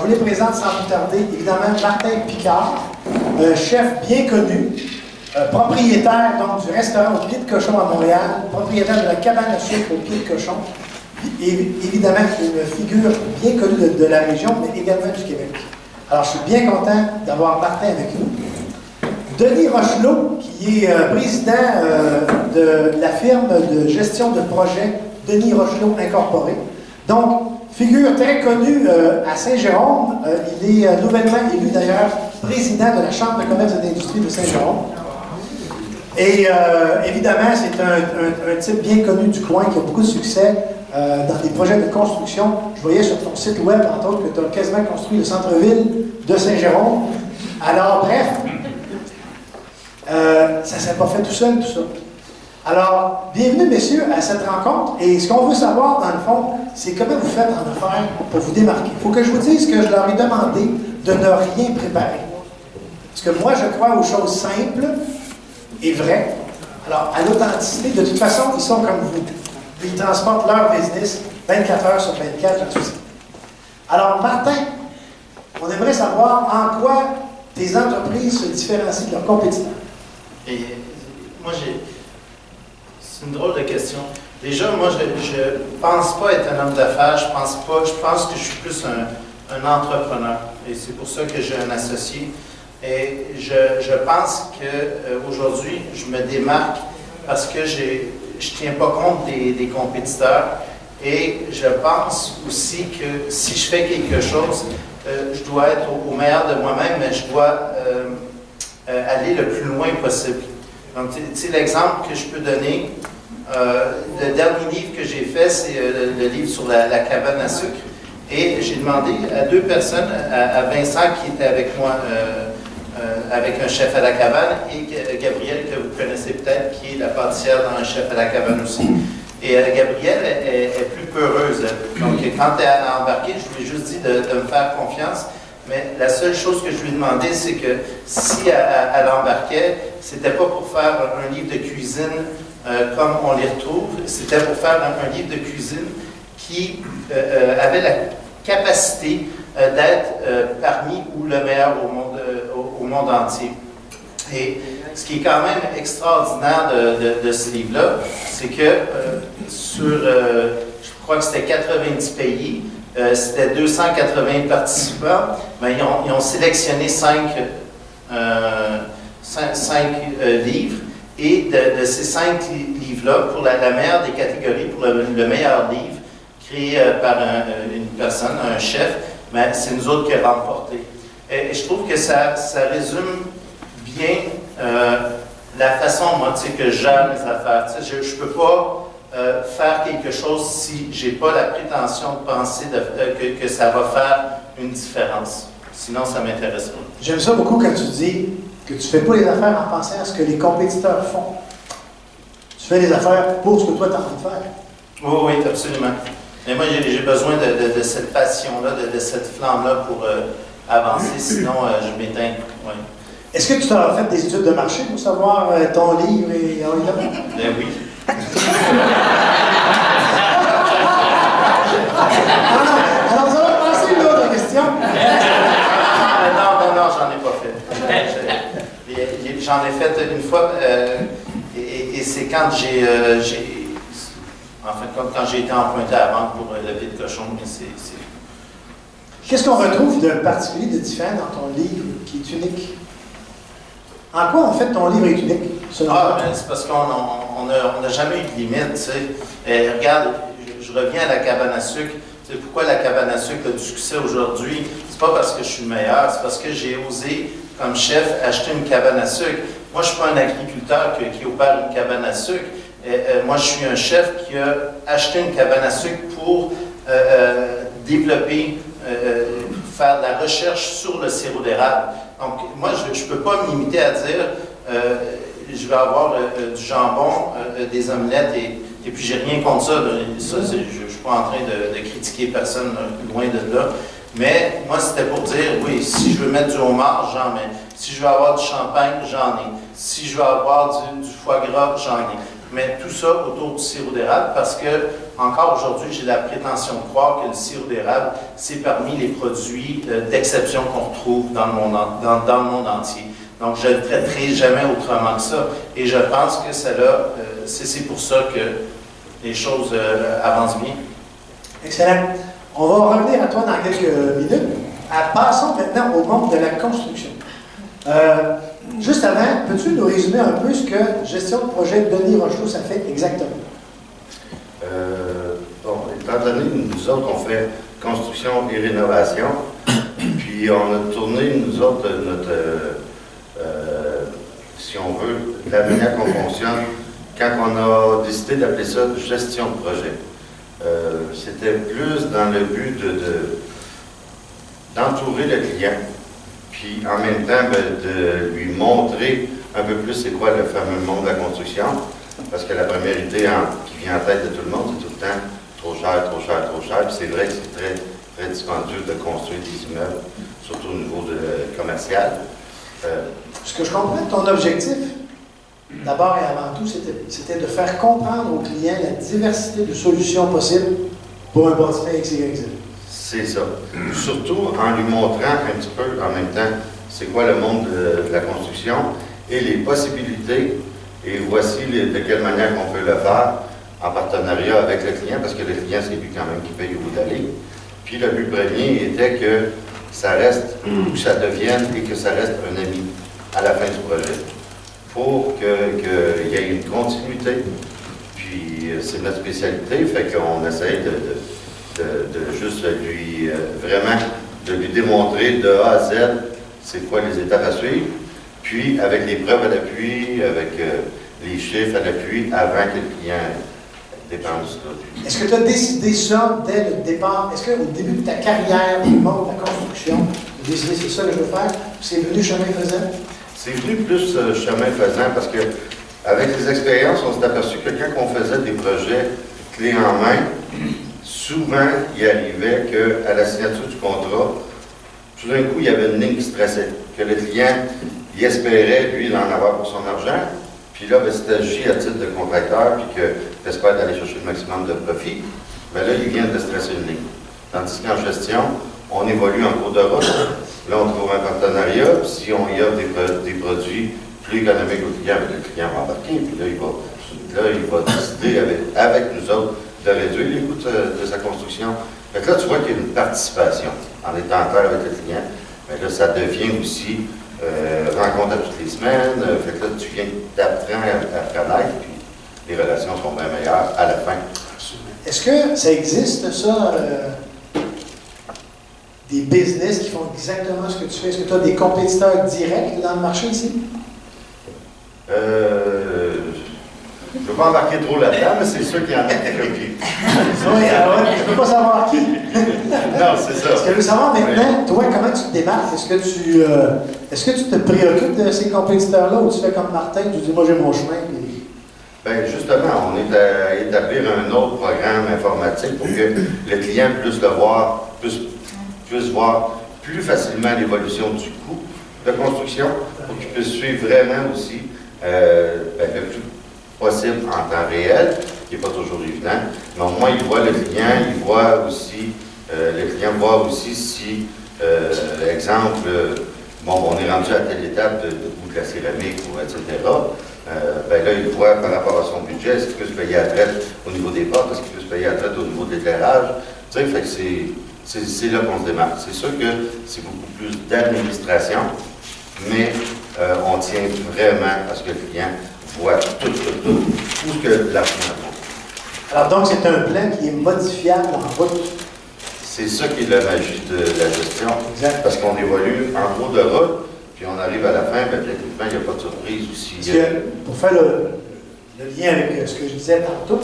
je vous les présente sans plus tarder. Évidemment, Martin Picard, un chef bien connu, propriétaire donc, du restaurant au Pied de Cochon à Montréal, propriétaire de la cabane à sucre au Pied de Cochon, et évidemment une figure bien connue de la région, mais également du Québec. Alors, je suis bien content d'avoir Martin avec nous. Denis Rochelot, qui est président de la firme de gestion de projet Denis Rochelot Incorporé. Donc, figure très connue à Saint-Jérôme. Il est nouvellement élu d'ailleurs président de la Chambre de commerce et d'industrie de Saint-Jérôme. Et évidemment, c'est un type bien connu du coin qui a beaucoup de succès dans des projets de construction. Je voyais sur ton site web, entre autres, que tu as quasiment construit le centre-ville de Saint-Jérôme. Alors, bref, ça ne s'est pas fait tout seul, tout ça. Alors, bienvenue, messieurs, à cette rencontre. Et ce qu'on veut savoir, dans le fond, c'est comment vous faites en affaires pour vous démarquer. Il faut que je vous dise que je leur ai demandé de ne rien préparer. Parce que moi, je crois aux choses simples et vraies. Alors, à l'authenticité, de toute façon, ils sont comme vous. Ils transportent leur business 24 heures sur 24, j'en suis certain. Alors, Martin, on aimerait savoir en quoi tes entreprises se différencient de leurs compétiteurs. Et moi, c'est une drôle de question. Déjà, moi, je pense pas être un homme d'affaires, je pense que je suis plus un entrepreneur. Et c'est pour ça que j'ai un associé. Et je pense qu'aujourd'hui, je me démarque parce que je ne tiens pas compte des compétiteurs. Et je pense aussi que si je fais quelque chose, je dois être au meilleur de moi-même, mais je dois aller le plus loin possible. Donc, tu sais, l'exemple que je peux donner, le dernier livre que j'ai fait, c'est le livre sur la cabane à sucre. Et j'ai demandé à deux personnes, à Vincent qui était avec moi, avec un chef à la cabane, et Gabrielle, que vous connaissez peut-être, qui est la pâtissière dans un chef à la cabane aussi. Et Gabrielle est plus peureuse. Donc, quand elle a embarqué, je lui ai juste dit de me faire confiance. Mais la seule chose que je lui ai demandé, c'est que si elle embarquait, c'était pas pour faire un livre de cuisine comme on les retrouve, c'était pour faire un livre de cuisine qui avait la capacité d'être parmi ou le meilleur au monde entier. Et ce qui est quand même extraordinaire de ce livre-là, c'est que sur, je crois que c'était 90 pays, c'était 280 participants, mais ils ont sélectionné 5 livres, et de ces 5 livres-là, pour la meilleure des catégories, pour le meilleur livre, créé par une personne, un chef, mais c'est nous autres qui avons remporté. Et je trouve que ça résume bien la façon, moi, tu sais, que je gère mes affaires. Tu sais, je ne peux pas faire quelque chose si je n'ai pas la prétention de penser que ça va faire une différence. Sinon, ça ne m'intéresse pas. J'aime ça beaucoup quand tu dis que tu ne fais pas les affaires en pensant à ce que les compétiteurs font. Tu fais les affaires pour ce que toi tu es en train de faire. Oui, oui, absolument. Mais moi, j'ai besoin de cette passion-là, de cette flamme-là pour avancer, sinon je m'éteins. Oui. Est-ce que tu as fait des études de marché pour savoir ton livre et Ben oui. Alors, nous allons passer une autre question. Non, j'en ai pas fait. J'en ai fait une fois, et c'est quand quand j'ai été emprunté à la banque pour le Pied de Cochon, mais c'est... Qu'est-ce qu'on retrouve de particulier, de différent dans ton livre qui est unique? En quoi, en fait, ton livre est unique? C'est parce qu'on n'a jamais eu de limite, tu sais. Regarde, je reviens à la cabane à sucre. Tu sais, pourquoi la cabane à sucre a du succès aujourd'hui? C'est pas parce que je suis le meilleur, c'est parce que j'ai osé, comme chef, acheter une cabane à sucre. Moi, je ne suis pas un agriculteur qui opère une cabane à sucre. Moi, je suis un chef qui a acheté une cabane à sucre pour développer, faire de la recherche sur le sirop d'érable. Donc, moi, je ne peux pas me limiter à dire je vais avoir du jambon, des omelettes, et puis j'ai rien contre ça. Je ne suis pas en train de critiquer personne, loin de là. Mais moi, c'était pour dire, oui, si je veux mettre du homard, j'en mets. Si je veux avoir du champagne, j'en ai. Si je veux avoir du foie gras, j'en ai. Mais tout ça autour du sirop d'érable, parce que encore aujourd'hui, j'ai la prétention de croire que le sirop d'érable, c'est parmi les produits d'exception qu'on retrouve dans le monde entier. Donc, je ne le traiterai jamais autrement que ça. Et je pense que c'est pour ça que les choses avancent bien. Excellent. On va revenir à toi dans quelques minutes. Passons maintenant au monde de la construction. Juste avant, peux-tu nous résumer un peu ce que gestion de projet Denis Rochelot, ça fait exactement? Bon, étant donné que nous autres, on fait construction et rénovation, puis on a tourné, nous autres, notre, si on veut, la manière qu'on fonctionne, quand on a décidé d'appeler ça gestion de projet. C'était plus dans le but d'entourer le client, puis en même temps de lui montrer un peu plus c'est quoi le fameux monde de la construction, parce que la première idée qui vient en tête de tout le monde, c'est tout le temps trop cher, trop cher, trop cher, puis c'est vrai que c'est très, très dispendieux de construire des immeubles, surtout au niveau commercial. Ce que je comprends de ton objectif, d'abord et avant tout, c'était de faire comprendre aux clients la diversité de solutions possibles pour un bâtiment XYZ. C'est ça. Surtout en lui montrant un petit peu en même temps c'est quoi le monde de la construction et les possibilités. Et voici de quelle manière on peut le faire en partenariat avec le client, parce que le client, c'est lui quand même qui paye au bout de la ligne. Puis le but premier était que ça reste, que ça devienne et que ça reste un ami à la fin du projet, pour qu'il y ait une continuité. Puis c'est notre spécialité, fait qu'on essaye de juste lui, vraiment, de lui démontrer de A à Z c'est quoi les étapes à suivre, puis avec les preuves à l'appui, avec les chiffres à l'appui, avant que le client dépense. Est-ce que tu as décidé ça dès le départ? Est-ce qu'au début de ta carrière, du monde de la construction, tu as décidé c'est ça que je veux faire? C'est venu chemin faisant? C'est venu plus chemin faisant parce que avec les expériences, on s'est aperçu que quand on faisait des projets clés en main, souvent il arrivait qu'à la signature du contrat, tout d'un coup, il y avait une ligne qui stressait, que le client, il espérait, lui, d'en avoir pour son argent, puis là, ben, c'était agi à titre de contracteur, puis qu'il espère d'aller chercher le maximum de profit, mais là, il vient de stresser une ligne. Tandis qu'en gestion, on évolue en cours de route. Là, on trouve un partenariat, si on y offre des produits plus économiques au client, le client va embarquer, puis là, il va décider avec nous autres de réduire les coûts de sa construction. Fait que là, tu vois qu'il y a une participation en étant clair avec le client. Mais là, ça devient aussi rencontre à toutes les semaines. Fait que là, tu viens t'apprendre à connaître, puis les relations sont bien meilleures à la fin. Est-ce que ça existe, ça, des business qui font exactement ce que tu fais? Est-ce que tu as des compétiteurs directs dans le marché ici? Je ne veux pas embarquer trop là-dedans, mais c'est sûr qu'il y en a qui copient. Oui, je ne peux pas savoir qui. Non, c'est ça. Ce que je veux savoir maintenant, toi, comment tu te démarques? Est-ce que tu te préoccupes de ces compétiteurs-là ou tu fais comme Martin, tu dis, moi j'ai mon chemin? Bien, justement, on est à établir un autre programme informatique pour que le client puisse le voir, puisse voir plus facilement l'évolution du coût de construction, pour qu'il puisse suivre vraiment aussi le plus possible en temps réel, qui n'est pas toujours évident, mais au moins il voit le client, il voit aussi, le client voit aussi si, exemple, bon, on est rendu à telle étape de coût de la céramique, ou etc. Ben là, il voit par rapport à son budget, est-ce qu'il peut se payer à traite au niveau des portes, est-ce qu'il peut se payer à traite au niveau de l'éclairage, tu sais, fait que c'est là qu'on se démarque. C'est sûr que c'est beaucoup plus d'administration, mais on tient vraiment à ce que le client voit tout ce que l'argent a. Alors donc, c'est un plan qui est modifiable en route. C'est ça qui est la magie de la gestion. Exact. Parce qu'on évolue en cours de route, puis on arrive à la fin, bien techniquement, il n'y a pas de surprise aussi. Parce que, pour faire le lien avec ce que je disais tantôt,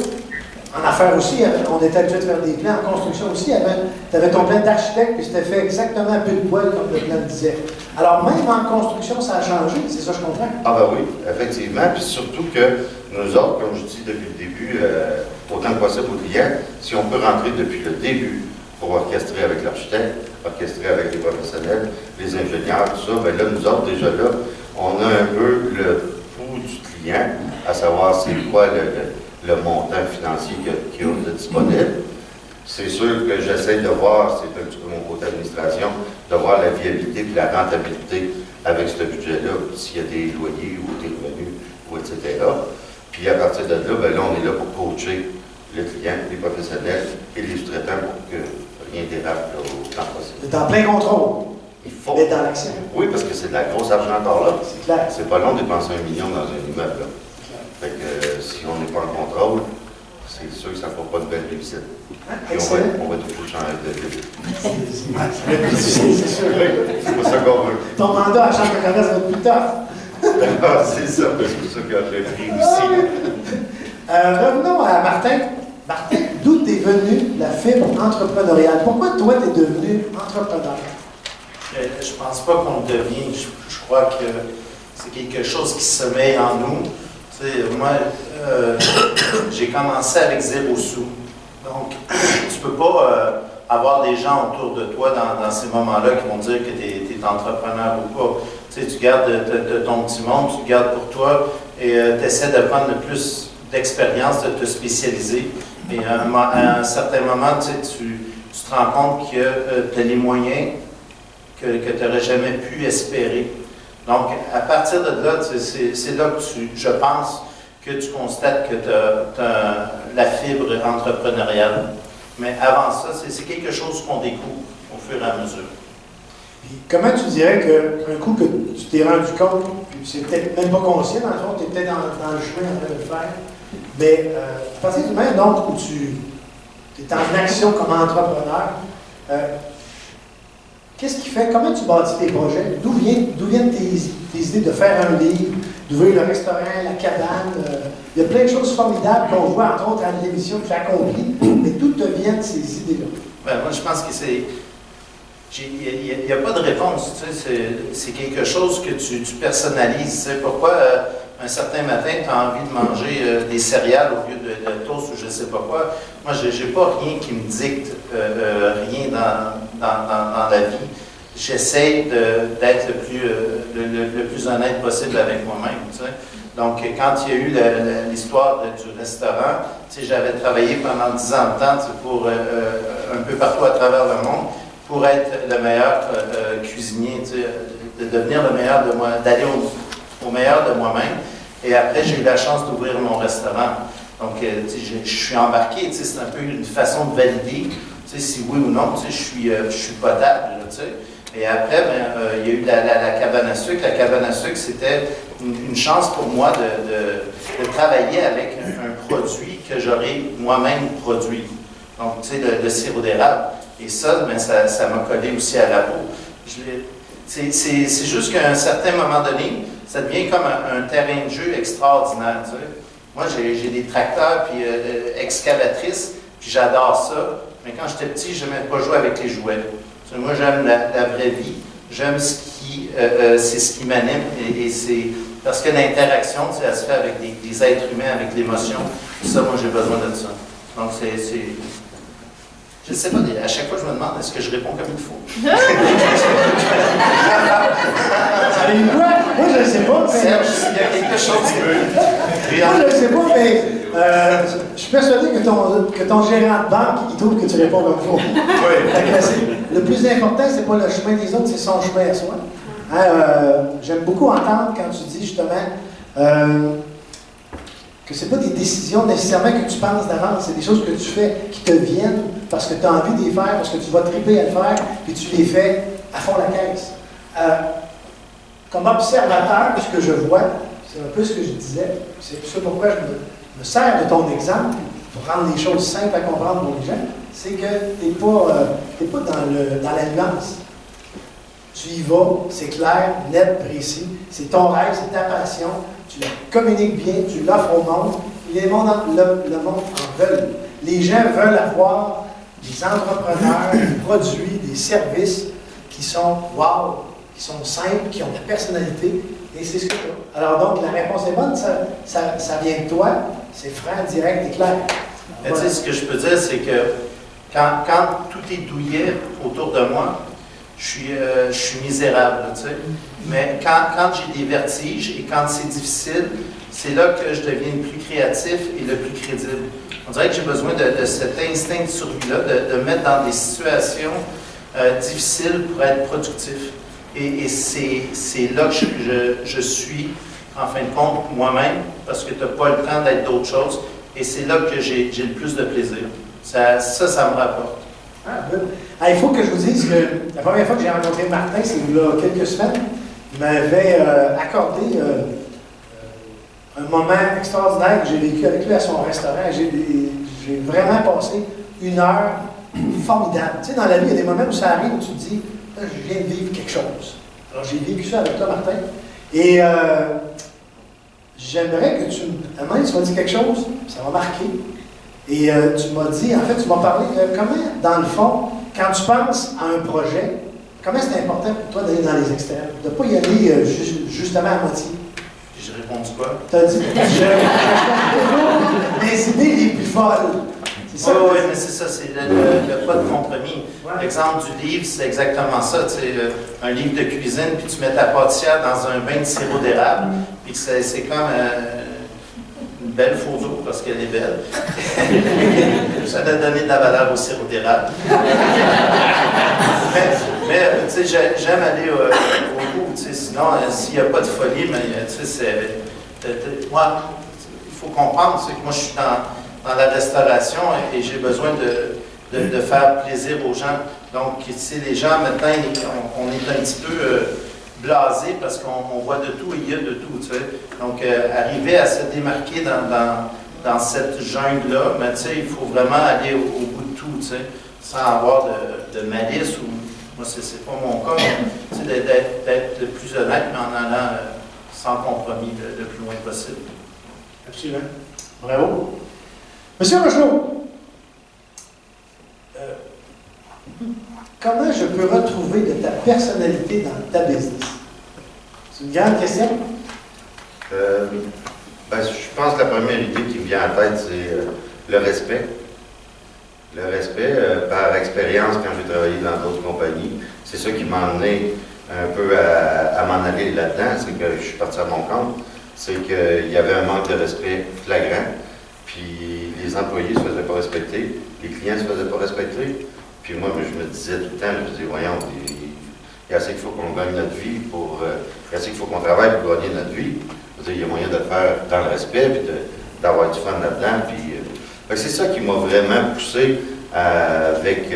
en affaires aussi, on était habitué de faire des plans. En construction aussi, tu avais ton plan d'architecte, puis c'était fait exactement un peu de poil, comme le plan disait. Alors, même en construction, ça a changé, c'est ça que je comprends? Ah ben oui, effectivement. Puis surtout que nous autres, comme je dis depuis le début, autant que possible aux clients, si on peut rentrer depuis le début pour orchestrer avec l'architecte, orchestrer avec les professionnels, les ingénieurs, tout ça, bien là, nous autres, déjà là, on a un peu le pouls du client, à savoir c'est quoi le montant financier qu'il y a de disponible. C'est sûr que j'essaie de voir, c'est un petit peu mon côté administration, de voir la viabilité et la rentabilité avec ce budget-là, s'il y a des loyers ou des revenus, ou etc. Puis à partir de là, ben là, on est là pour coacher le client, les professionnels et les sous-traitants pour que rien dérape là, au temps possible. C'est en plein contrôle. Il faut. Mais dans l'action. Oui, parce que c'est de la grosse argent encore là. C'est clair. C'est pas long de dépenser 1 million dans un immeuble. Là. Fait que si on n'est pas en contrôle, c'est sûr que ça ne fera pas de belle réussite. Puis on va tout changer de vie. C'est sûr. C'est pas ça qu'on veut. Ton mandat à Chambre de commerce va être plus tough. C'est ça, c'est pour ça que j'ai pris aussi. Revenons à Martin. Martin, d'où t'es venu la fibre entrepreneuriale? Pourquoi toi, t'es devenu entrepreneur? Je pense pas qu'on le devient. Je crois que c'est quelque chose qui se met en nous. Tu sais, moi, j'ai commencé avec 0 sous. Donc, tu peux pas avoir des gens autour de toi dans ces moments-là qui vont dire que tu es entrepreneur ou pas. Tu sais, tu gardes ton petit monde, tu le gardes pour toi et tu essaies de prendre le plus d'expérience, de te spécialiser. Et à un certain moment, tu te rends compte que tu as les moyens que tu n'aurais jamais pu espérer. Donc, à partir de là, c'est là que je pense que tu constates que tu as la fibre entrepreneuriale. Mais avant ça, c'est quelque chose qu'on découvre au fur et à mesure. Puis comment tu dirais qu'un coup que tu t'es rendu compte, puis c'est peut-être même pas conscient, dans le fond, tu es peut-être dans le chemin en train de le faire, mais à partir du moment donc, où tu es en action comme entrepreneur, qu'est-ce qui fait, comment tu bâtis tes projets? D'où viennent tes idées de faire un livre, d'ouvrir le restaurant, la cabane? Il y a plein de choses formidables qu'on voit, entre autres, à l'émission que j'ai accomplie, mais d'où te viennent ces idées-là? Ben, moi, je pense que il n'y a pas de réponse. Tu sais, c'est quelque chose que tu personnalises. Tu sais, pourquoi un certain matin, tu as envie de manger des céréales au lieu de toast ou je ne sais pas quoi? Moi, je n'ai pas rien qui me dicte rien dans la vie. J'essaie d'être le plus honnête possible avec moi-même. Tu sais. Donc, quand il y a eu l'histoire du restaurant, tu sais, j'avais travaillé pendant 10 ans de temps tu sais, pour un peu partout à travers le monde pour être le meilleur cuisinier, tu sais, de devenir le meilleur de moi, d'aller au meilleur de moi-même. Et après, j'ai eu la chance d'ouvrir mon restaurant. Donc, tu sais, je suis embarqué, tu sais, c'est un peu une façon de valider, tu sais, si oui ou non, tu sais, je suis potable, là, tu sais. Et après, il y a eu la cabane à sucre. La cabane à sucre, c'était une chance pour moi de travailler avec un produit que j'aurais moi-même produit. Donc, tu sais, le sirop d'érable. Et ça, ça m'a collé aussi à la peau. C'est juste qu'à un certain moment donné, ça devient comme un terrain de jeu extraordinaire. Tu sais. Moi, j'ai des tracteurs puis excavatrices, puis j'adore ça. Mais quand j'étais petit, je n'aimais pas jouer avec les jouets. Tu sais, moi, j'aime la vraie vie. J'aime c'est ce qui m'anime. Et c'est parce que l'interaction, tu sais, elle se fait avec des êtres humains, avec l'émotion. Ça, moi, j'ai besoin de ça. Donc, je ne sais pas, à chaque fois, je me demande est-ce que je réponds comme il faut. Savez-vous quoi? Moi, je ne sais pas. Mais... Serge, il y a quelque chose qui Moi, je ne sais pas, mais je suis persuadé que ton gérant de banque, il trouve que tu réponds comme il faut. Oui. Le plus important, ce n'est pas le chemin des autres, c'est son chemin à soi. J'aime beaucoup entendre quand tu dis justement que ce n'est pas des décisions nécessairement que tu penses d'avance, c'est des choses que tu fais qui te viennent parce que tu as envie de les faire, parce que tu vas triper à le faire, puis tu les fais à fond la caisse. Comme observateur, ce que je vois, c'est un peu ce que je disais, c'est ça pourquoi je me sers de ton exemple pour rendre les choses simples à comprendre pour les gens, c'est que tu n'es pas dans la nuance. Tu y vas, c'est clair, net, précis, c'est ton rêve, c'est ta passion, tu la communiques bien, tu l'offres au monde, et le monde en veut. Les gens veulent avoir des entrepreneurs, des produits, des services qui sont wow, qui sont simples, qui ont de la personnalité, et c'est ce que tu as. Alors donc, la réponse est bonne, ça vient de toi, c'est franc, direct et clair. Mais tu sais, ce que je peux dire, c'est que quand tout est douillet autour de moi, je suis misérable, tu sais. Mais quand j'ai des vertiges et quand c'est difficile, c'est là que je deviens le plus créatif et le plus crédible. On dirait que j'ai besoin de cet instinct de survie-là, de me mettre dans des situations difficiles pour être productif. Et c'est là que je suis, en fin de compte, moi-même, parce que tu n'as pas le temps d'être d'autres choses. Et c'est là que j'ai le plus de plaisir. Ça me rapporte. Ah, good. Ah, il faut que je vous dise que la première fois que j'ai rencontré Martin, c'est il y a quelques semaines, il m'avait accordé un moment extraordinaire que j'ai vécu avec lui à son restaurant. J'ai vraiment passé une heure formidable. Tu sais, dans la vie, il y a des moments où ça arrive où tu te dis, je viens de vivre quelque chose. Alors, j'ai vécu ça avec toi, Martin. Et j'aimerais que à un moment donné, tu m'as dit quelque chose, ça m'a marqué. Et tu m'as dit, en fait, tu m'as parlé de comment, dans le fond, quand tu penses à un projet, comment c'est important pour toi d'aller dans les externes, de ne pas y aller justement à moitié. Je réponds quoi? Tu as dit, les idées les plus folles. Oui, oui, mais c'est ça, c'est le pas de compromis. Ouais. L'exemple du livre, c'est exactement ça. Tu sais, un livre de cuisine, puis tu mets ta pâtissière dans un bain de sirop d'érable, puis c'est comme une belle photo parce qu'elle est belle. Ça a donné de la valeur au sirop d'érable. mais tu sais, j'aime aller au bout. Tu sais, sinon, s'il n'y a pas de folie, mais tu sais, moi, il faut comprendre que moi, je suis dans la restauration et j'ai besoin de faire plaisir aux gens. Donc, tu sais, les gens, maintenant, on est un petit peu blasés parce qu'on voit de tout et il y a de tout, tu sais. Donc, arriver à se démarquer dans cette jungle-là, mais tu sais, il faut vraiment aller au bout de tout, tu sais, sans avoir de malice ou... Moi, c'est pas mon cas, tu sais, d'être le plus honnête, mais en allant sans compromis le plus loin possible. Absolument. Bravo. Monsieur Rochelot, comment je peux retrouver de ta personnalité dans ta business? C'est une grande question. Je pense que la première idée qui me vient en tête, c'est le respect. Le respect, par expérience, quand j'ai travaillé dans d'autres compagnies, c'est ça qui m'a amené un peu à m'en aller là-dedans, c'est que je suis parti à mon compte, c'est qu'il y avait un manque de respect flagrant, puis les employés ne se faisaient pas respecter, les clients ne se faisaient pas respecter, puis moi, je me disais tout le temps, je me disais, voyons, il y a assez qu'il faut qu'on gagne notre vie, il y a assez qu'il faut qu'on travaille pour gagner notre vie. Il y a moyen de le faire dans le respect, puis d'avoir du fun là-dedans, puis... c'est ça qui m'a vraiment poussé avec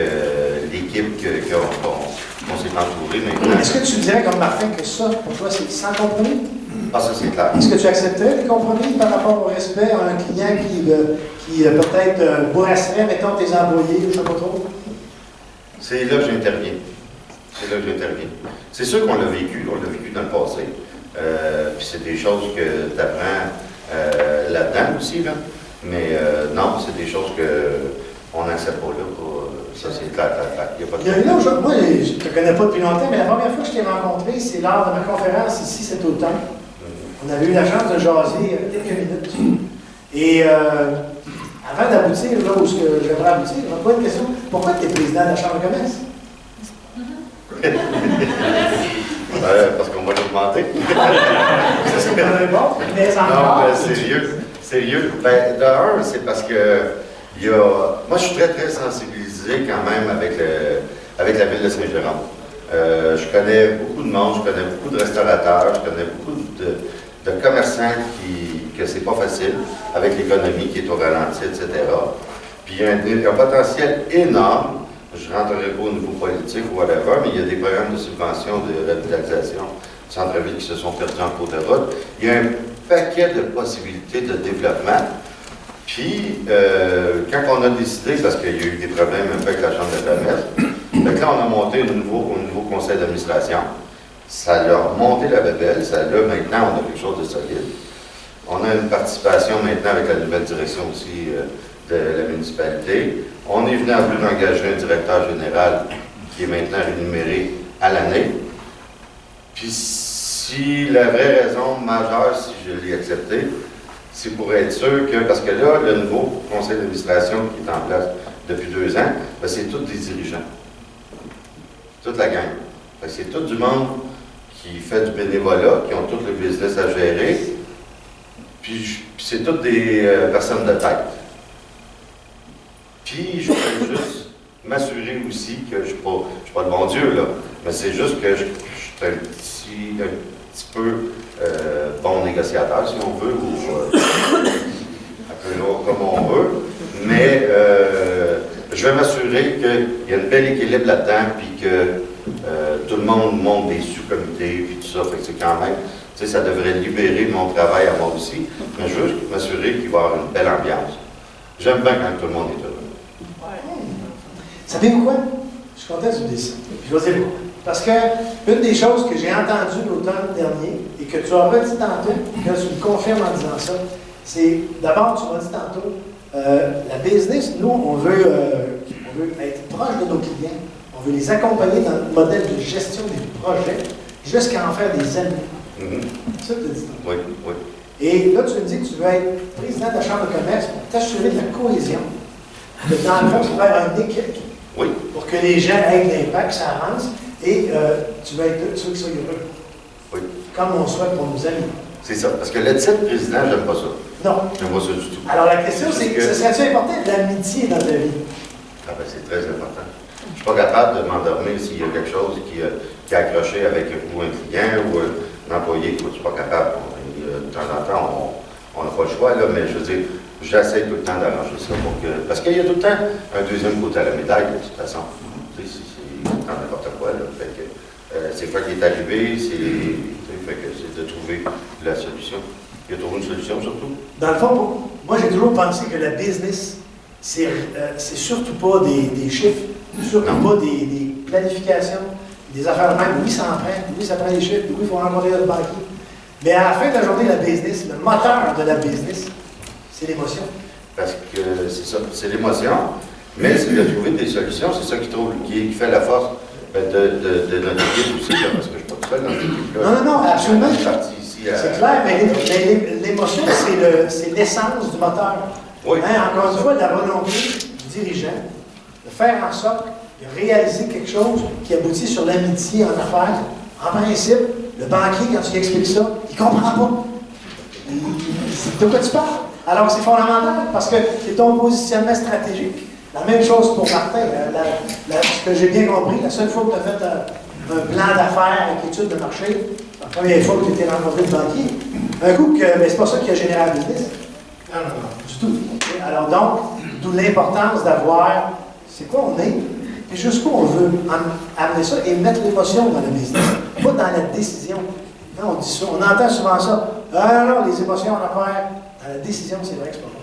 l'équipe qu'on s'est entouré maintenant. Est-ce que tu dirais, comme Martin, que ça, pour toi, c'est sans compromis? Ah, ça, c'est clair. Est-ce que tu accepterais des compromis par rapport au respect à un client qui peut-être bourrasserait, mettons, tes employés, je ne sais pas trop? C'est là que j'interviens. C'est sûr qu'on l'a vécu dans le passé. Puis c'est des choses que tu apprends là-dedans aussi, là. Mais non, c'est des choses qu'on n'accepte pas là. Ça, c'est clair. Il n'y a pas de... Moi, je ne te connais pas depuis longtemps, mais la première fois que je t'ai rencontré, c'est lors de ma conférence ici cet automne. On avait eu la chance de jaser quelques minutes. Et avant d'aboutir, là où j'aimerais aboutir, je vais te poser une question. Pourquoi tu es président de la Chambre de commerce? Parce qu'on va l'augmenter. C'est bon, mais encore. Non, sérieux. De un, c'est parce que moi, je suis très, très sensibilisé quand même avec la ville de Saint-Jérôme. Je connais beaucoup de monde, je connais beaucoup de restaurateurs, je connais beaucoup de commerçants que c'est pas facile avec l'économie qui est au ralenti, etc. Puis il y a un potentiel énorme. Je ne rentrerai pas au niveau politique ou whatever, mais il y a des programmes de subvention de revitalisation de centre-ville qui se sont perdus en cours de route. Il y a un paquet de possibilités de développement. Puis, quand on a décidé, parce qu'il y a eu des problèmes un peu avec la Chambre de commerce, donc là, on a monté un nouveau conseil d'administration. Ça a monté la bébelle. Maintenant, on a quelque chose de solide. On a une participation maintenant avec la nouvelle direction aussi de la municipalité. On est venu à bout d'engager un directeur général qui est maintenant rémunéré à l'année. Puis si la vraie raison majeure, si je l'ai accepté, c'est pour être sûr que, parce que là, le nouveau conseil d'administration qui est en place depuis 2 ans, c'est tous des dirigeants. Toute la gang. Fait que c'est tout du monde qui fait du bénévolat, qui ont tout le business à gérer. Puis c'est toutes des personnes de tête. Puis je voudrais juste m'assurer aussi que je ne suis pas de bon Dieu, là. Mais c'est juste que je suis un petit peu bon négociateur, si on veut, ou appelons comme on veut. Mais je vais m'assurer qu'il y a un bel équilibre là-dedans, puis que tout le monde monte des sous-comités, puis tout ça. Fait que c'est quand même, tu sais, ça devrait libérer mon travail à moi aussi. Mais je veux m'assurer qu'il va y avoir une belle ambiance. J'aime bien quand tout le monde est heureux. Savez-vous quoi? Je suis content que tu me dises ça. Je vais dire pourquoi. Parce que une des choses que j'ai entendues l'automne dernier, et que tu as redit tantôt, que tu me confirmes en disant ça, c'est, d'abord, tu m'as dit tantôt, la business, nous, on veut être proche de nos clients. On veut les accompagner dans le modèle de gestion des projets jusqu'à en faire des amis. C'est ça que tu as dit tantôt. Oui, oui. Et là, tu me dis que tu veux être président de la Chambre de commerce pour t'assurer de la cohésion. Que dans le fond, tu veux faire une équipe. Oui. Pour que les gens aient de l'impact, que ça avance. Et tu veux qu'ils soient heureux. Oui. Comme on souhaite pour nos amis. C'est ça. Parce que le titre président, j'aime pas ça. Non. J'aime pas ça du tout. Alors la question, c'est que ce serait-tu important l'amitié dans ta vie? Ah ben, c'est très important. Je suis pas capable de m'endormir s'il y a quelque chose qui est accroché avec ou un client ou un employé que je suis pas capable. De temps en temps, on n'a pas le choix, là, mais je veux dire, j'essaie tout le temps d'arranger ça pour que. Parce qu'il y a tout le temps un deuxième côté à la médaille, de toute façon. Tu sais, c'est n'importe quoi, là. Fait que c'est quoi qui est arrivé, c'est de trouver la solution. Il y a trouvé une solution surtout. Dans le fond, moi j'ai toujours pensé que la business, c'est surtout pas des chiffres, surtout pas des planifications, des affaires de même. Oui, ça en prend, oui, ça prend des chiffres, oui, il faut rencontrer le banquier. Mais à la fin de la journée, la business, le moteur de la business, c'est l'émotion. Parce que c'est ça, c'est l'émotion, mais c'est de trouver des solutions, c'est ça qui fait la force de notre équipe aussi, là, parce que je ne suis pas tout seul dans cette équipe-là. Non, absolument. Je suis parti ici à... C'est clair, mais l'émotion, c'est l'essence du moteur. Oui. Hein, encore une fois, la volonté du dirigeant de faire en sorte de réaliser quelque chose qui aboutit sur l'amitié en affaires. En principe, le banquier, quand tu lui expliques ça, il ne comprend pas. De quoi tu parles? Alors, c'est fondamental parce que c'est ton positionnement stratégique. La même chose pour Martin. Ce que j'ai bien compris, la seule fois que tu as fait un plan d'affaires avec étude de marché, la première fois que tu étais rencontré le banquier, un coup, mais c'est pas ça qui a généré la business. Non. Du tout. Alors donc, d'où l'importance d'avoir, c'est quoi on est, et jusqu'où on veut amener ça et mettre l'émotion dans la business, pas dans la décision. Quand on dit ça, on entend souvent ça. Ah non, les émotions en affaires, dans la décision, c'est vrai que c'est pas bon.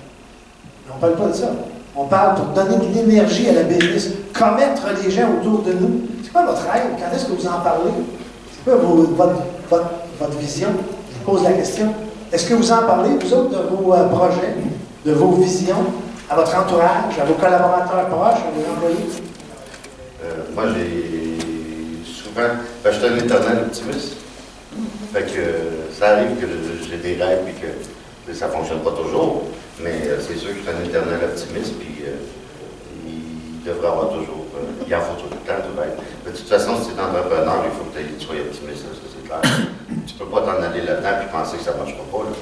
Mais on ne parle pas de ça. On parle pour donner de l'énergie à la business, commettre les gens autour de nous. C'est quoi votre rêve? Quand est-ce que vous en parlez? C'est quoi votre vision? Je vous pose la question. Est-ce que vous en parlez, vous autres, de vos projets, de vos visions, à votre entourage, à vos collaborateurs proches, à vos employés? Moi, j'ai souvent... je suis un éternel optimiste. Fait que ça arrive que j'ai des rêves et que ça ne fonctionne pas toujours. Mais c'est sûr que je suis un éternel optimiste, puis il devrait avoir toujours... il en faut tout le temps de rêve. De toute façon, si tu es entrepreneur, il faut que tu sois optimiste, ça c'est clair. Tu ne peux pas t'en aller là-dedans et penser que ça ne marchera pas, là.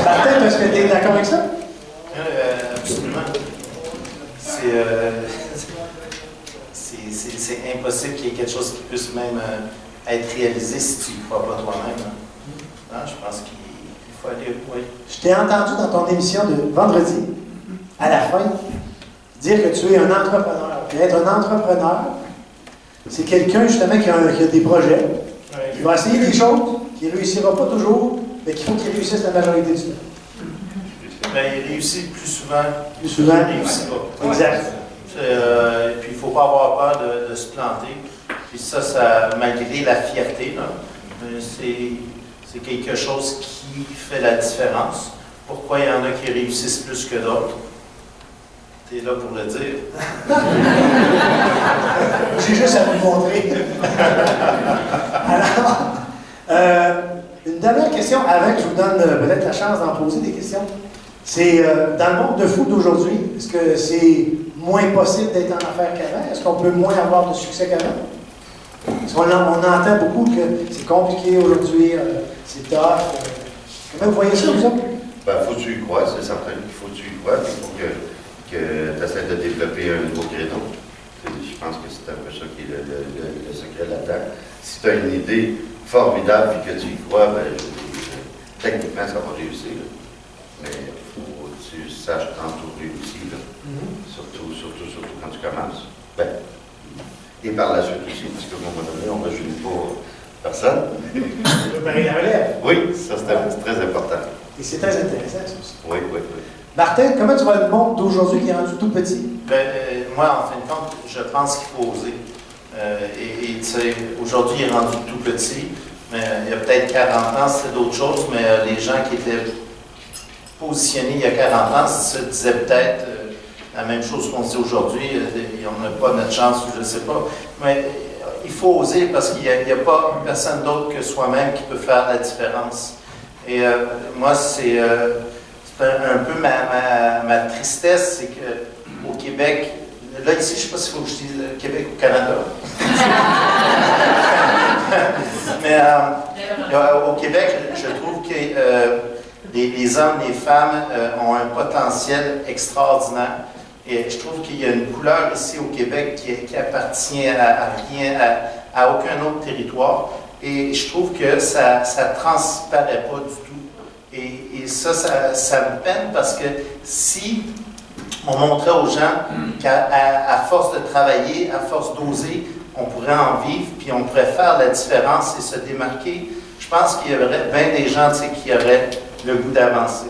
Martin, est-ce que tu es d'accord avec ça? Absolument. C'est impossible qu'il y ait quelque chose qui puisse même être réalisé si tu n'y crois pas toi-même. Non, je pense qu'il faut aller. Oui. Je t'ai entendu dans ton émission de vendredi, à la fin, dire que tu es un entrepreneur. Et être un entrepreneur, c'est quelqu'un justement qui a des projets, qui va essayer des choses, qui ne réussira pas toujours, mais qu'il faut qu'il réussisse la majorité du temps. Ben, il réussit plus souvent. Plus souvent. Il ne réussit pas. Exact. Et puis, il ne faut pas avoir peur de se planter. Puis ça, malgré la fierté, c'est quelque chose qui fait la différence. Pourquoi il y en a qui réussissent plus que d'autres? Tu es là pour le dire. J'ai juste à vous montrer. Alors, une dernière question avant que je vous donne peut-être la chance d'en poser des questions. C'est dans le monde de foot d'aujourd'hui, est-ce que c'est moins possible d'être en affaires qu'avant? Est-ce qu'on peut moins avoir de succès qu'avant? Parce qu'on entend beaucoup que c'est compliqué aujourd'hui, c'est tough. Comment vous voyez ça, vous autres? Ben, faut que tu y crois, c'est certain. Il faut que tu y crois, il faut que tu essaies de développer un nouveau créneau. Je pense que c'est un peu ça qui est le secret là-dedans. Si tu as une idée formidable et que tu y crois, ben, techniquement, ça va réussir. Mais il faut que tu saches t'entourer aussi, là. Surtout quand tu commences. Ben, et par la suite aussi, parce qu'à un moment donné, on ne rajeunit pas personne. Préparer la relève. Oui, ça c'est très important. Et c'est très intéressant, ça aussi. Oui. Martin, comment tu vois le monde d'aujourd'hui qui est rendu tout petit? Moi, en fin de compte, je pense qu'il faut oser. Et tu sais, aujourd'hui, il est rendu tout petit, mais il y a peut-être 40 ans, c'était d'autres choses, mais les gens qui étaient positionnés il y a 40 ans se disaient peut-être la même chose qu'on se dit aujourd'hui, on n'a pas notre chance, je ne sais pas. Mais il faut oser parce qu'il n'y a pas personne d'autre que soi-même qui peut faire la différence. Et moi, c'est un peu ma tristesse, c'est qu'au Québec, là ici, je ne sais pas s'il faut que je dise le Québec ou Canada. Mais au Québec, je trouve que les hommes et les femmes ont un potentiel extraordinaire. Et je trouve qu'il y a une couleur ici au Québec qui appartient à rien, à aucun autre territoire. Et je trouve que ça ne transparaît pas du tout. Et ça me peine parce que si on montrait aux gens qu'à force de travailler, à force d'oser, on pourrait en vivre, puis on pourrait faire la différence et se démarquer, je pense qu'il y aurait bien des gens qui auraient le goût d'avancer.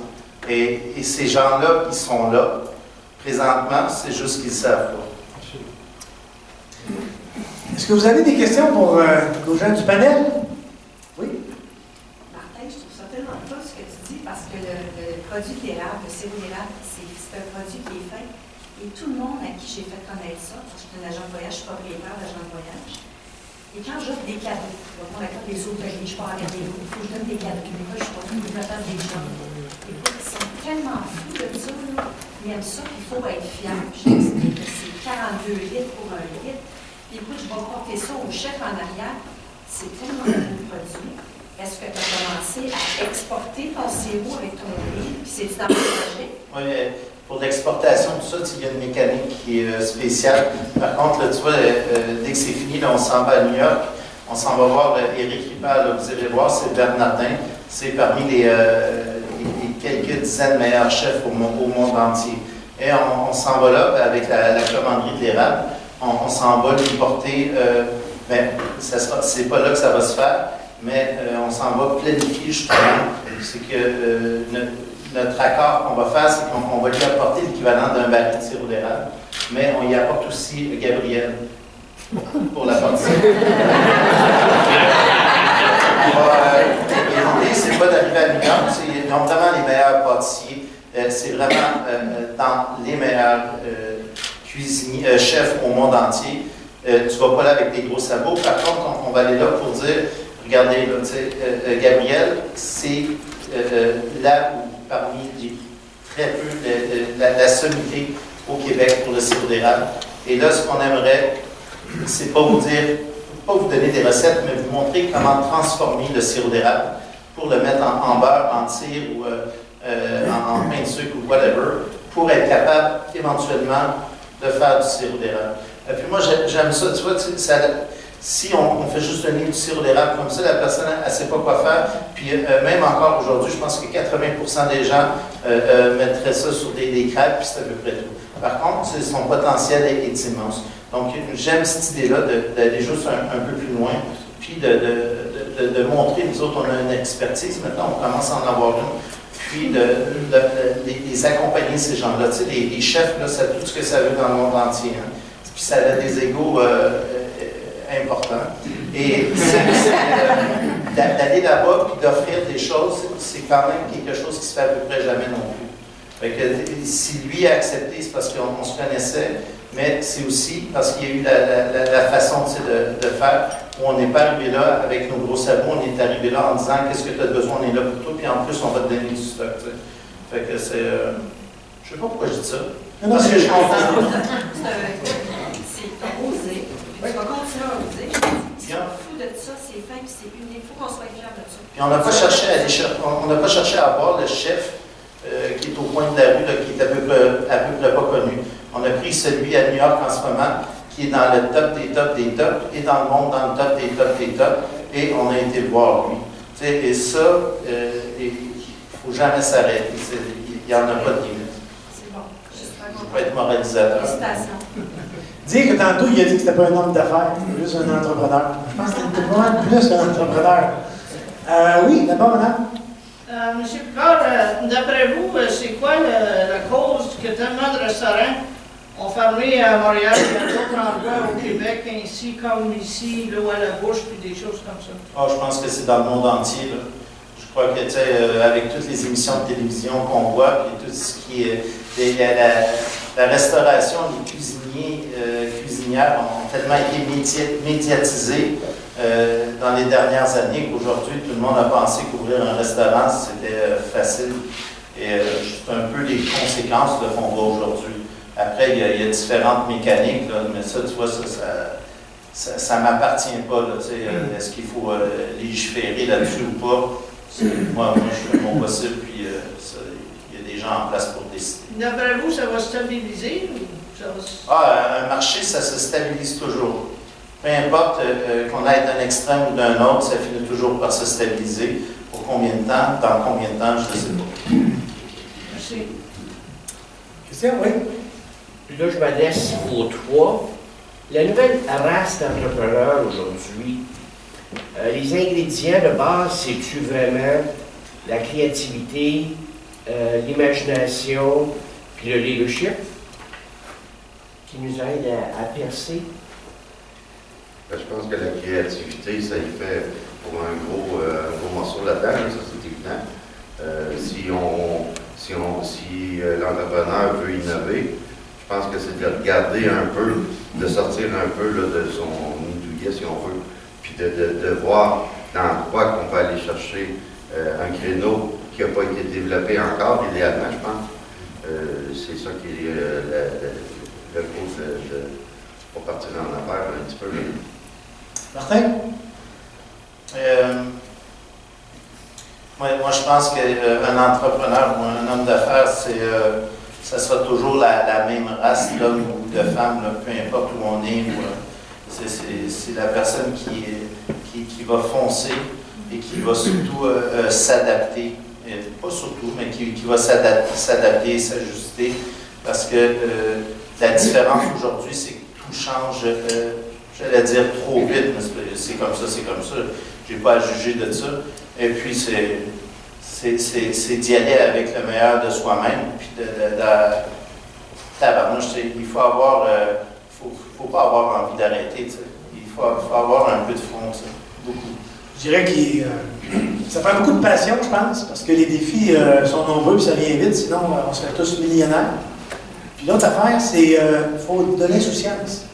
Et ces gens-là, ils sont là. Présentement, c'est juste qu'ils ne savent pas. Est-ce que vous avez des questions pour nos gens du panel? Oui? Martin, je trouve ça tellement pas ce que tu dis, parce que le produit de l'érable, le sirop d'érable, c'est un produit qui est fait. Et tout le monde à qui j'ai fait connaître ça, parce que je suis un agent de voyage, je suis propriétaire d'agent de voyage. Et quand j'offre des cadeaux, donc on appelle des hôteliers, je pars avec des lots, il faut que je donne des cadeaux. Moi, je suis pas venue, je me fasse des gens. Et ils sont tellement fous de ça, là. Ils aiment ça, il faut être fier. J'explique que c'est 42 litres pour un litre. Puis écoute, je vais porter ça au chef en arrière. C'est tellement un beau produit. Est-ce que tu as commencé à exporter ton sirop avec ton riz? Puis c'est-tu dans le projet? Oui, pour l'exportation, tout ça, il y a une mécanique qui est spéciale. Par contre, là, tu vois, dès que c'est fini, là, on s'en va à New York. On s'en va voir Éric Ripal, vous irez voir, c'est Bernardin. C'est parmi les quelques dizaines de meilleurs chefs au monde entier. Et on s'en va là avec la commanderie de l'érable. On s'en va lui porter, c'est pas là que ça va se faire, mais on s'en va planifier justement. C'est que notre accord qu'on va faire, c'est qu'on va lui apporter l'équivalent d'un baril de sirop d'érable, mais on y apporte aussi Gabriel pour la partie. L'idée, c'est pas d'arriver à New York, ils ont vraiment les meilleurs pâtissiers. C'est vraiment dans les meilleurs cuisiniers, chefs au monde entier. Tu ne vas pas là avec des gros sabots. Par contre, on va aller là pour dire, regardez, là, Gabriel, c'est là où, parmi les très peu, la sommité au Québec pour le sirop d'érable. Et là, ce qu'on aimerait, c'est pas vous donner des recettes, mais vous montrer comment transformer le sirop d'érable pour le mettre en beurre, en tire ou en pain de sucre ou whatever, pour être capable éventuellement de faire du sirop d'érable. Et puis moi, j'aime ça. Tu vois, si on fait juste donner du sirop d'érable comme ça, la personne, elle ne sait pas quoi faire. Puis même encore aujourd'hui, je pense que 80% des gens mettraient ça sur des crêpes, puis c'est à peu près tout. Par contre, son potentiel est immense. Donc, j'aime cette idée-là d'aller juste un peu plus loin, puis de montrer, nous autres, on a une expertise, maintenant, on commence à en avoir une, puis les accompagner, ces gens-là. Tu sais, les chefs, là, c'est tout ce que ça veut dans le monde entier. Hein. Puis ça a des égos importants. Et d'aller là-bas, puis d'offrir des choses, c'est quand même quelque chose qui se fait à peu près jamais non plus. Fait que, si lui a accepté, c'est parce qu'on se connaissait, mais c'est aussi parce qu'il y a eu la façon de faire, où on n'est pas arrivé là avec nos gros sabots, on est arrivé là en disant qu'est-ce que tu as besoin, on est là pour toi, puis en plus on va te donner du stock. T'sais. Fait que c'est. Je sais pas pourquoi je dis ça. Non, c'est je comprends. C'est osé. Tu vas continuer à oser. Si on est fou de ça, c'est fin, puis c'est unique. Il faut qu'on soit fiers de ça. Puis on n'a pas cherché à aller on n'a pas cherché à avoir le chef qui est au coin de la rue, là, qui est à peu près pas connu. On a pris celui à New York en ce moment, qui est dans le top des tops des tops, et dans le monde dans le top des tops des tops, et on a été le voir lui. Tu sais, et ça, il ne faut jamais s'arrêter. Il n'y en a pas de limite. C'est bon. J'espère Je qu'on peux être moralisateur. Félicitations. Dire que tantôt, il a dit que c'était pas un homme d'affaires, c'était juste un entrepreneur. Je pense que c'était vraiment plus qu'un entrepreneur. Oui, d'abord, madame. Monsieur Picard, d'après vous, c'est quoi la cause que tellement de restaurants ont fermé à Montréal et à d'autres endroits au Québec, ainsi comme ici, l'eau à la bouche, puis des choses comme ça? Oh, je pense que c'est dans le monde entier, là. Je crois que, tu sais, avec toutes les émissions de télévision qu'on voit, puis tout ce qui est la restauration, les cuisiniers, cuisinières ont tellement été médiatisés dans les dernières années qu'aujourd'hui, tout le monde a pensé qu'ouvrir un restaurant, c'était facile. Et c'est un peu les conséquences de qu'on voit aujourd'hui. Après, il y a différentes mécaniques, là, mais ça, tu vois, ça ne m'appartient pas. Là, est-ce qu'il faut légiférer là-dessus ou pas? Moi, je fais mon possible, puis il y a des gens en place pour décider. D'après vous, ça va stabiliser ou ça va... Un marché, ça se stabilise toujours. Peu importe qu'on aille d'un extrême ou d'un autre, ça finit toujours par se stabiliser. Pour combien de temps? Dans combien de temps? Je ne sais pas. Merci. Christian, oui. Puis là, je m'adresse aux trois. La nouvelle race d'entrepreneurs aujourd'hui, les ingrédients de base, c'est-tu vraiment la créativité, l'imagination, puis le leadership qui nous aide à percer? Ben, je pense que la créativité, ça y fait pour un gros morceau là-dedans, ça c'est évident. Si l'entrepreneur veut innover, je pense que c'est de regarder un peu, de sortir un peu là, de son nid douillet, si on veut, puis de voir dans quoi qu'on peut aller chercher un créneau qui n'a pas été développé encore, idéalement, je pense. C'est ça qui est le gros pour partir en affaires un petit peu. Là. Martin? Moi, je pense qu'un entrepreneur ou un homme d'affaires, ça sera toujours la même race d'homme ou de femme, là, peu importe où on est. C'est la personne qui va foncer et qui va surtout s'adapter. Pas surtout, mais qui va s'adapter et s'ajuster. Parce que la différence aujourd'hui, c'est que tout change, j'allais dire trop vite, mais c'est comme ça. Je n'ai pas à juger de ça. Et puis, c'est d'y aller avec le meilleur de soi-même. Puis tabarnouche, il faut avoir, faut pas avoir envie d'arrêter. Il faut avoir un peu de fond, beaucoup. Je dirais que ça prend beaucoup de passion, je pense, parce que les défis sont nombreux, puis ça vient vite, sinon on serait tous millionnaires. Puis l'autre affaire, c'est qu'il faut de l'insouciance.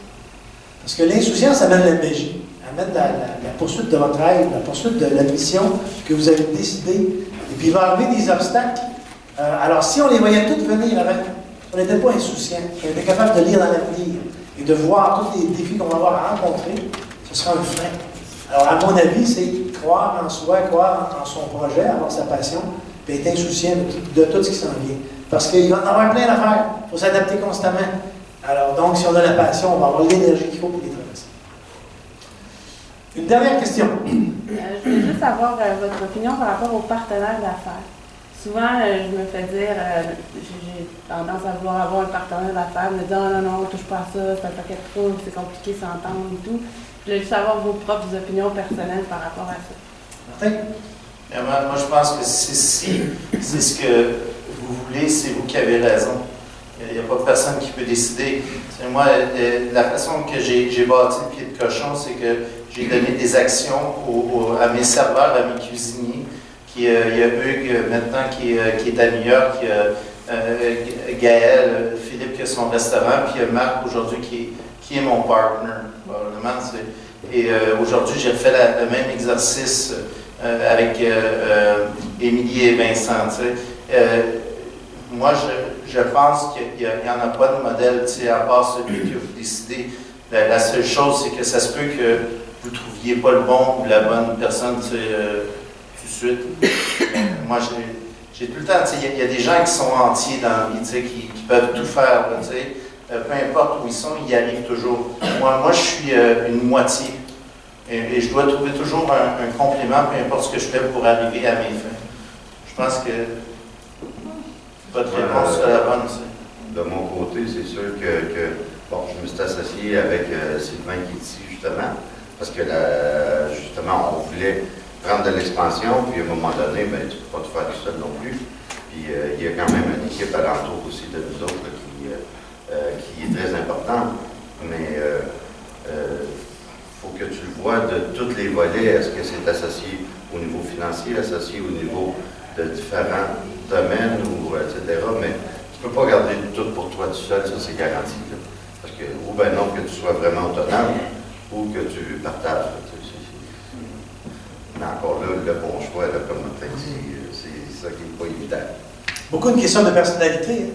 Parce que l'insouciance amène la magie, amène la poursuite de votre rêve, la poursuite de la mission que vous avez décidée. Et puis il va arriver des obstacles. Alors si on les voyait toutes venir avec, on n'était pas insouciants, on était capable de lire dans l'avenir et de voir tous les défis qu'on va avoir à rencontrer, ce sera un frein. Alors, à mon avis, c'est croire en soi, croire en son projet, avoir sa passion, puis être insouciant de tout ce qui s'en vient. Parce qu'il va en avoir plein d'affaires. Il faut s'adapter constamment. Alors, donc, si on a la passion, on va avoir l'énergie qu'il faut pour les traverser. Une dernière question. Je voulais juste avoir votre opinion par rapport aux partenaires d'affaires. Souvent, je me fais dire, j'ai tendance à vouloir avoir un partenaire d'affaires, me dire non, touche pas à ça, c'est un paquet de trous, c'est compliqué de s'entendre et tout. Je voulais juste avoir vos propres opinions personnelles par rapport à ça. Martin? Moi, je pense que si c'est ce que vous voulez, c'est vous qui avez raison. Il n'y a pas personne qui peut décider. Moi, la façon que j'ai bâti le pied de cochon, c'est que j'ai donné des actions à mes serveurs, à mes cuisiniers. Il y a Hugues maintenant qui est à New York, il y a Gaël, Philippe qui a son restaurant, puis il y a Marc aujourd'hui qui est mon partner, probablement. Et aujourd'hui, j'ai fait le même exercice avec Émilie et Vincent. Moi, je pense qu'il n'y en a pas de modèle, tu sais, à part celui que vous décidez. La seule chose, c'est que ça se peut que vous ne trouviez pas le bon ou la bonne personne, tu sais, tout de suite. Moi, j'ai tout le temps, tu sais, il y a des gens qui sont entiers dans la vie, tu sais, qui peuvent tout faire, tu sais. Peu importe où ils sont, ils y arrivent toujours. Moi je suis une moitié. Et je dois trouver toujours un complément, peu importe ce que je fais pour arriver à mes fins. Je pense que votre réponse est la bonne. De mon côté, c'est sûr que bon, je me suis associé avec Sylvain qui est ici, justement, parce que justement, on voulait prendre de l'expansion, puis à un moment donné, ben, tu ne peux pas tout faire tout seul non plus. Puis il y a quand même une équipe alentour aussi de nous autres qui est très importante. Mais faut que tu le vois de tous les volets. Est-ce que c'est associé au niveau financier, associé au niveau de différents domaines, ou, etc. Mais tu ne peux pas garder tout pour toi tout seul, ça c'est garanti. Là. Parce que, ou bien non, que tu sois vraiment autonome, ou que tu partages. Mais encore là, le bon choix, là, comme on t'a dit, c'est ça qui n'est pas évident. Beaucoup de questions de personnalité.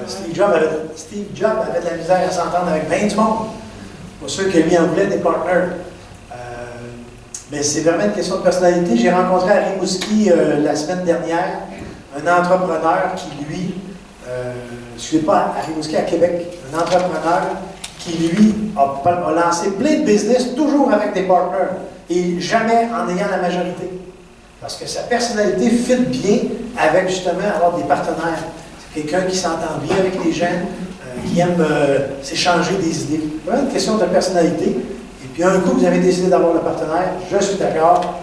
Steve Jobs avait de la misère à s'entendre avec bien du monde. Pour ceux qui lui en voulaient des partners. Mais c'est vraiment une question de personnalité. J'ai rencontré à Rimouski la semaine dernière un entrepreneur qui, lui, je ne suis pas à Rimouski, à Québec, un entrepreneur qui, lui, a lancé plein de business, toujours avec des partners, et jamais en ayant la majorité. Parce que sa personnalité fit bien avec, justement, avoir des partenaires. C'est quelqu'un qui s'entend bien avec les gens, qui aime s'échanger des idées. C'est vraiment une question de personnalité. Et puis, un coup, vous avez décidé d'avoir le partenaire, je suis d'accord.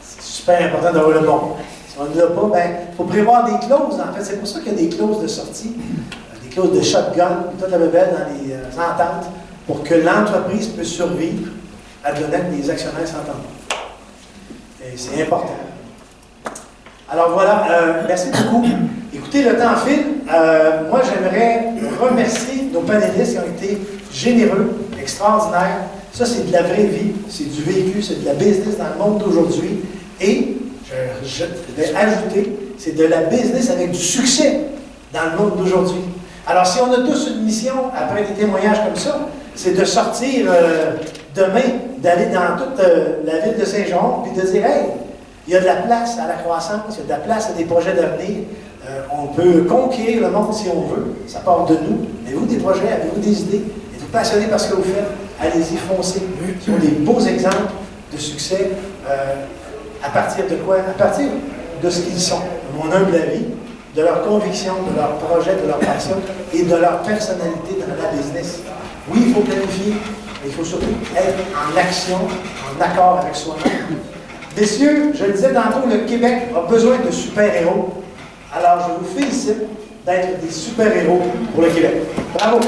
C'est super important d'avoir le bon. Si on ne l'a pas, ben, il faut prévoir des clauses. En fait, c'est pour ça qu'il y a des clauses de sortie, des clauses de shotgun, toute la bébelle dans les ententes, pour que l'entreprise puisse survivre à donner que les actionnaires s'entendent. Et c'est important. Alors voilà, merci beaucoup. Écoutez, le temps file. Moi, j'aimerais remercier nos panélistes qui ont été généreux, extraordinaires. Ça, c'est de la vraie vie, c'est du vécu, c'est de la business dans le monde d'aujourd'hui. Et, je vais ajouter, c'est de la business avec du succès dans le monde d'aujourd'hui. Alors, si on a tous une mission, après des témoignages comme ça, c'est de sortir demain, d'aller dans toute la ville de Saint-Jean, puis de dire, hey, il y a de la place à la croissance, il y a de la place à des projets d'avenir. On peut conquérir le monde si on veut. Ça part de nous. Avez-vous des projets? Avez-vous des idées? Êtes-vous passionné par ce que vous faites? Allez-y, foncez. Ce sont des beaux exemples de succès. À partir de quoi? À partir de ce qu'ils sont, de mon humble avis, de leur conviction, de leur projet, de leur passion et de leur personnalité dans la business. Oui, il faut planifier, mais il faut surtout être en action, en accord avec soi-même. Messieurs, je le disais tantôt, le Québec a besoin de super-héros. Alors, je vous félicite d'être des super-héros pour le Québec. Bravo!